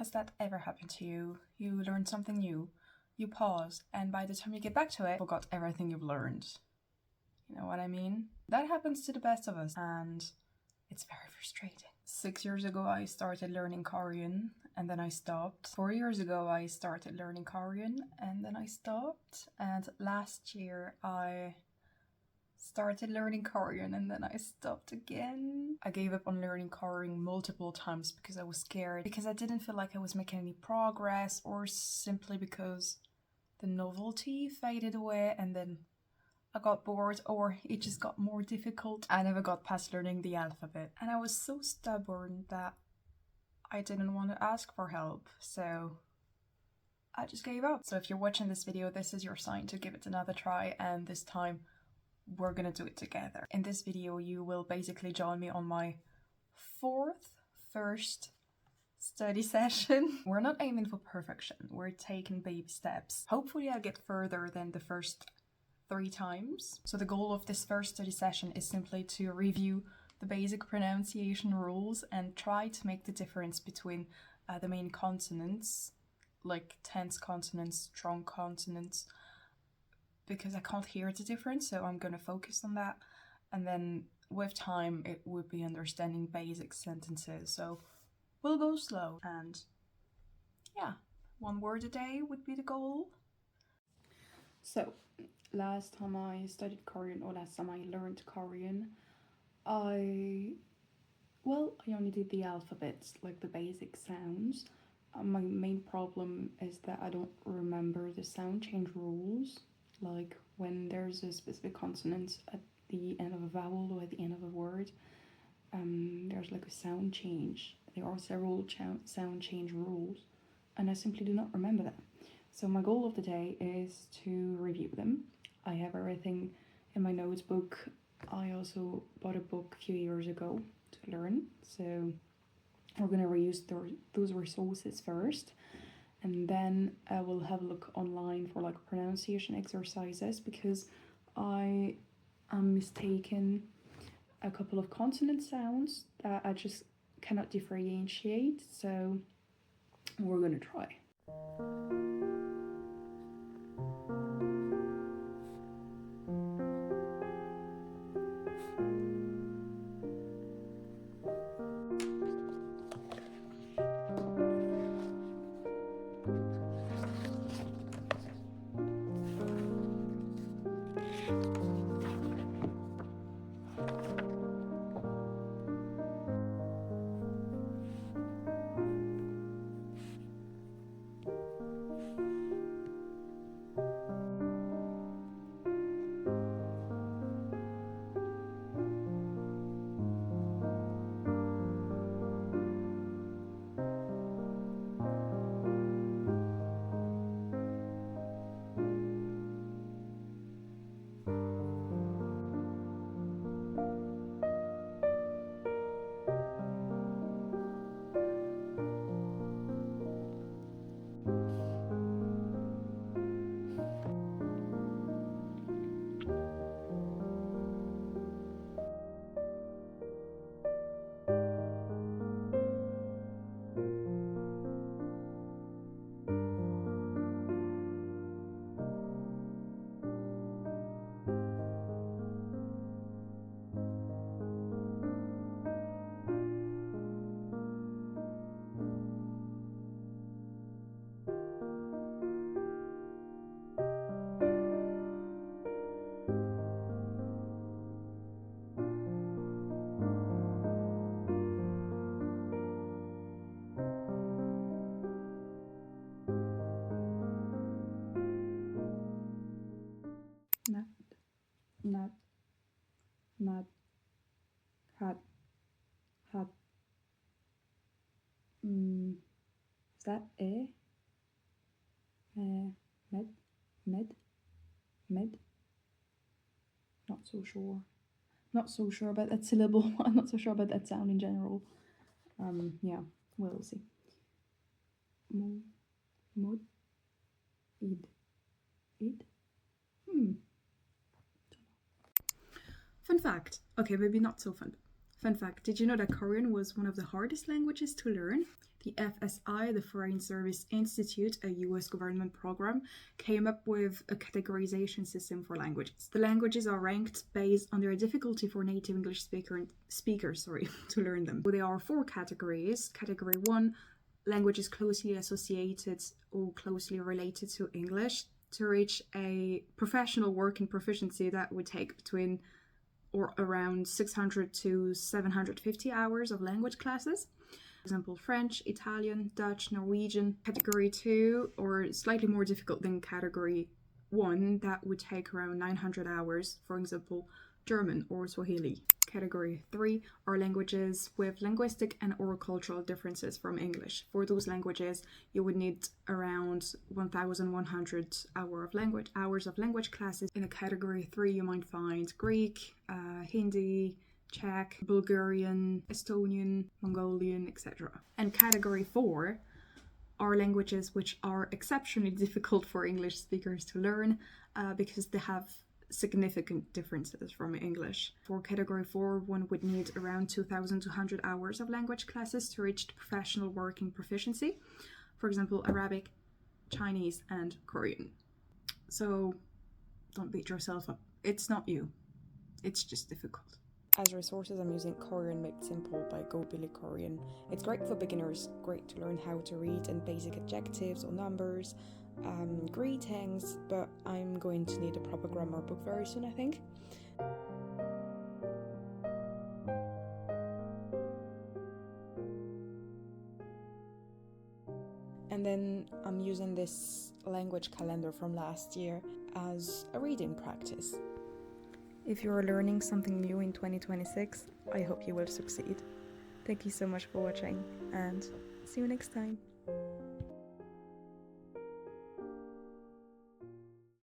Has that ever happened to you? You learned something new, you pause, and by the time you get back to it, forgot everything you've learned. You know what I mean? That happens to the best of us, and it's very frustrating. 6 years ago, I started learning Korean, and then I stopped. 4 years ago, I started learning Korean, and then I stopped. And last year, I started learning Korean, and then I stopped again. I gave up on learning Korean multiple times because I was scared, because I didn't feel like I was making any progress, or simply because the novelty faded away and then I got bored, or it just got more difficult. I never got past learning the alphabet, and I was so stubborn that I didn't want to ask for help, so I just gave up. So if you're watching this video, this is your sign to give it another try, and this time we're gonna do it together. In this video, you will basically join me on my first study session. We're not aiming for perfection, we're taking baby steps. Hopefully I'll get further than the first 3 times. So the goal of this first study session is simply to review the basic pronunciation rules and try to make the difference between the main consonants, like tense consonants, strong consonants, because I can't hear the difference, so I'm gonna focus on that. And then with time, it would be understanding basic sentences. So we'll go slow, and yeah, 1 word a day would be the goal. So last time I studied Korean, or last time I learned Korean, I only did the alphabets, like the basic sounds. My main problem is that I don't remember the sound change rules, like when there's a specific consonant at the end of a vowel or at the end of a word, there's like a sound change. There are several sound change rules, and I simply do not remember them. So my goal of the day is to review them. I have everything in my notebook. I also bought a book a few years ago to learn, so we're gonna reuse those resources first, and then I will have a look online for like pronunciation exercises, because I am mistaken a couple of consonant sounds that I just cannot differentiate, so we're gonna try. Not, hot, hot. Is that med? Not so sure. Not so sure about that syllable. I'm not so sure about that sound in general. Yeah, we'll see. Mod, id. Fun fact. Okay, maybe not so fun. Fun fact, did you know that Korean was one of the hardest languages to learn? The FSI, the Foreign Service Institute, a US government program, came up with a categorization system for languages. The languages are ranked based on their difficulty for native English speakers to learn them. So there are 4 categories. Category 1, languages closely associated or closely related to English. To reach a professional working proficiency, that would take between or around 600 to 750 hours of language classes. For example, French, Italian, Dutch, Norwegian. Category 2, or slightly more difficult than Category 1, that would take around 900 hours, for example, German or Swahili. Category 3 are languages with linguistic and oral cultural differences from English. For those languages, you would need around 1,100 hours of language classes. In a Category 3, you might find Greek, Hindi, Czech, Bulgarian, Estonian, Mongolian, etc. And Category 4 are languages which are exceptionally difficult for English speakers to learn because they have significant differences from English. For Category 4, one would need around 2,200 hours of language classes to reach professional working proficiency. For example, Arabic, Chinese, and Korean. So don't beat yourself up. It's not you. It's just difficult. As resources, I'm using Korean Made Simple by Go Billy Korean. It's great for beginners, great to learn how to read and basic adjectives or numbers, greetings, but I'm going to need a proper grammar book very soon, I think. And then I'm using this language calendar from last year as a reading practice. If you are learning something new in 2026, I hope you will succeed. Thank you so much for watching, and see you next time.